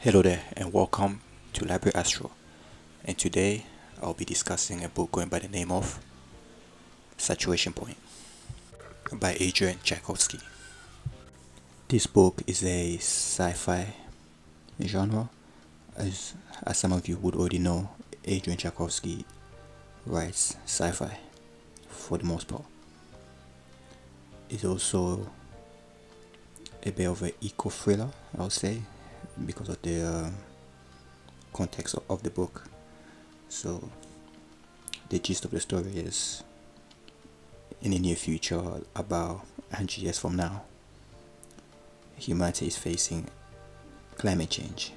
Hello there and welcome to Library Astro, and today I'll be discussing a book going by the name of Saturation Point by Adrian Tchaikovsky. This book is a sci-fi genre. As some of you would already know, Adrian Tchaikovsky writes sci-fi for the most part. It's also a bit of an eco-thriller, I would say, because of the context of the book. So the gist of the story is, in the near future, about 100 years from now, humanity is facing climate change,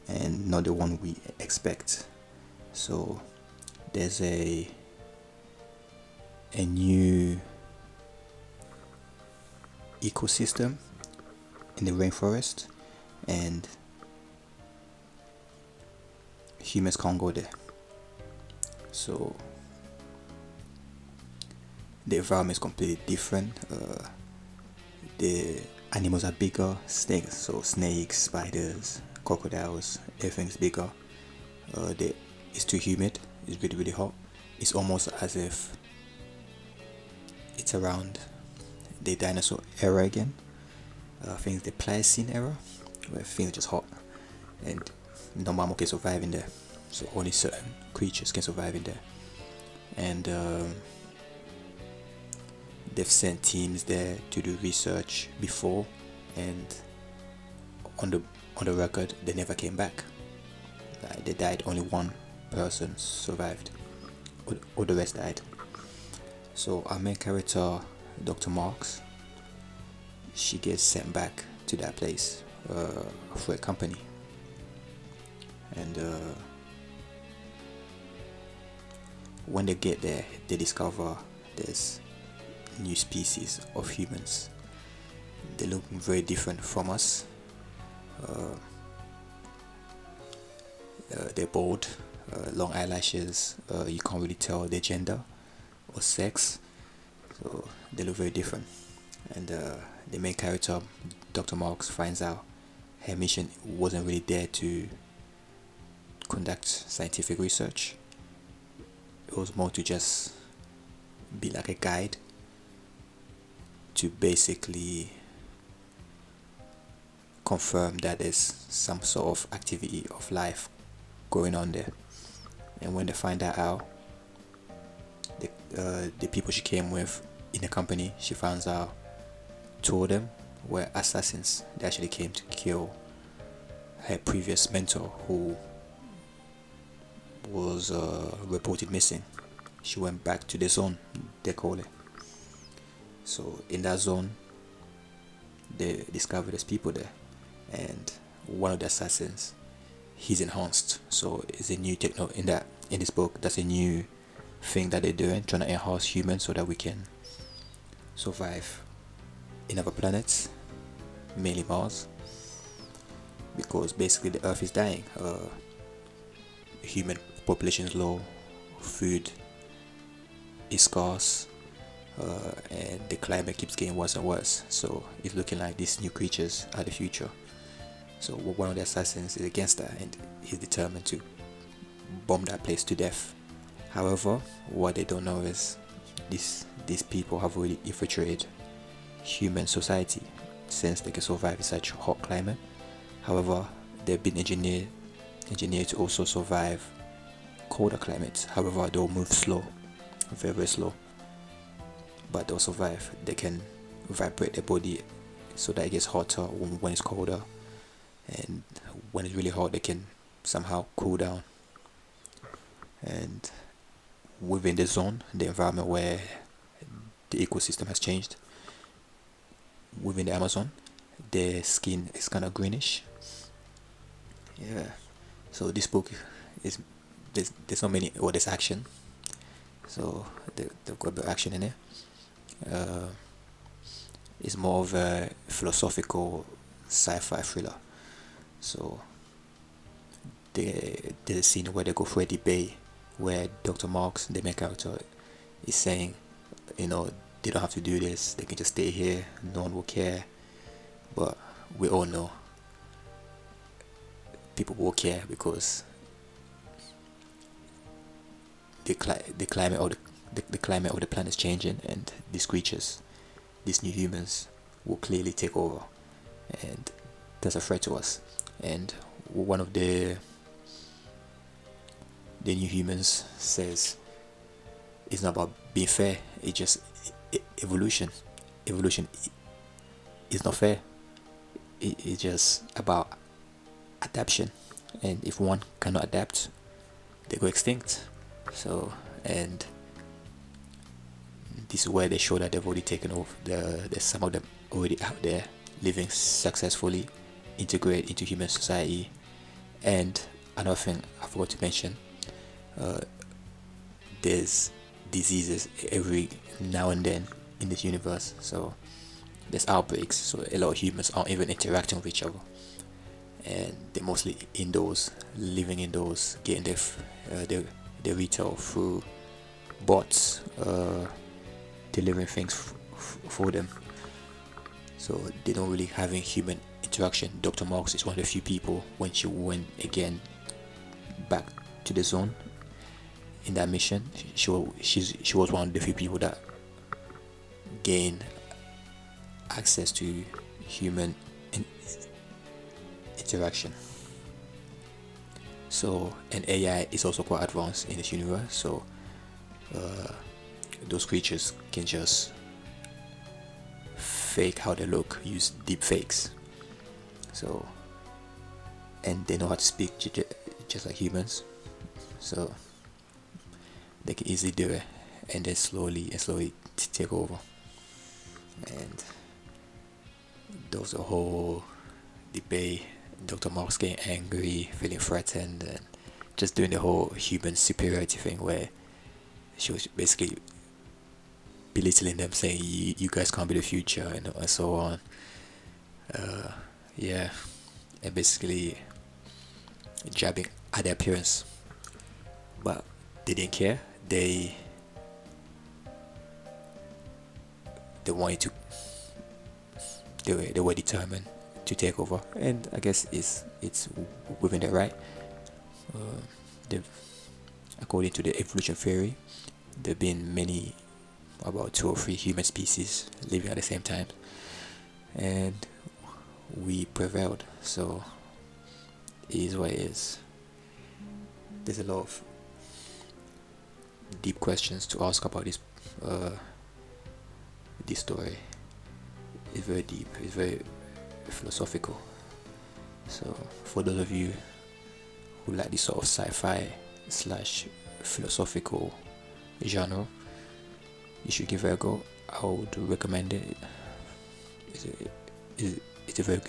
and not the one we expect. So there's a new ecosystem in the rainforest, and humans can't go there. So the environment is completely different. The animals are bigger, snakes, spiders, crocodiles, everything's bigger. It's too humid. It's really, really hot. It's almost as if it's around the dinosaur era again. I think the Pliocene era, where things are just hot and no mammal can survive in there. So only certain creatures can survive in there. And they've sent teams there to do research before, and on the record, they never came back. They died. Only one person survived. All the rest died. So our main character, Dr. Marks, she gets sent back to that place for a company, and when they get there, they discover there's new species of humans. They look very different from us. They're bald, long eyelashes. You can't really tell their gender or sex, so they look very different. And the main character, Dr. Marks, finds out her mission wasn't really there to conduct scientific research. It was more to just be like a guide to basically confirm that there's some sort of activity of life going on there. And when they find that out, the people she came with in the company, she finds out two of them were assassins. They actually came to kill her previous mentor, who was reported missing. She went back to the zone, they call it. So in that zone, they discovered there's people there, and one of the assassins, he's enhanced. So it's a new techno in this book. That's a new thing that they're doing, trying to enhance humans so that we can survive in other planets, mainly Mars, because basically the Earth is dying. Human population is low, food is scarce, and the climate keeps getting worse and worse. So it's looking like these new creatures are the future. So one of the assassins is against that, and he's determined to bomb that place to death. However, what they don't know is these people have already infiltrated human society, since they can survive in such hot climate. However, they've been engineered to also survive colder climates. However, they'll move slow, very, very slow, but they'll survive. They can vibrate their body so that it gets hotter when it's colder, and when it's really hot, they can somehow cool down. And within the zone, the environment where the ecosystem has changed, within the Amazon, their skin is kind of greenish. Yeah. So this book is there's not many, or there's action. So they've got a bit of action in it. It's more of a philosophical sci-fi thriller. So there's a scene where they go for a debate where Dr. Marks, the main character, is saying, they don't have to do this, they can just stay here, no one will care. But we all know people will care, because the climate of the climate of the planet is changing, and these creatures, these new humans, will clearly take over, and that's a threat to us. And one of the new humans says it's not about being fair, it's just evolution. Evolution is not fair, it's just about adaptation, and if one cannot adapt, they go extinct. So, and this is where they show that they've already taken over. There's some of them already out there living successfully, integrate into human society. And another thing I forgot to mention, there's diseases every now and then in this universe. So there's outbreaks, so a lot of humans aren't even interacting with each other, and they're mostly indoors, living indoors, getting their retail through bots, delivering things for them. So they don't really having human interaction. Dr. Marks is one of the few people, when she went again back to the zone in that mission, she was one of the few people that gained access to human interaction. So, and AI is also quite advanced in this universe, so those creatures can just fake how they look, use deep fakes. So, and they know how to speak just like humans, so they can easily do it, and then slowly take over. And there was a whole debate. Dr. Marks getting angry, feeling threatened, and just doing the whole human superiority thing, where she was basically belittling them, saying you guys can't be the future, and so on. Yeah, and basically jabbing at their appearance, but they didn't care. They wanted to. They were determined to take over, and I guess it's within their right. According to the evolution theory, there've been about 2 or 3 human species living at the same time, and we prevailed. So it is what it is. There's a lot of deep questions to ask about this story. It's very deep, it's very philosophical. So for those of you who like this sort of sci-fi / philosophical genre, you should give it a go. I would recommend it. It's a very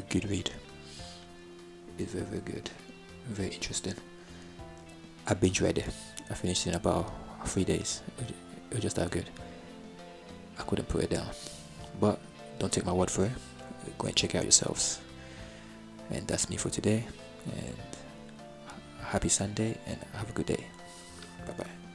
good read. It's very, very good, very interesting. I binge read it. I finished it in about 3 days. It was just that good. I couldn't put it down. But don't take my word for it. Go and check it out yourselves. And that's me for today. And happy Sunday, and have a good day. Bye bye.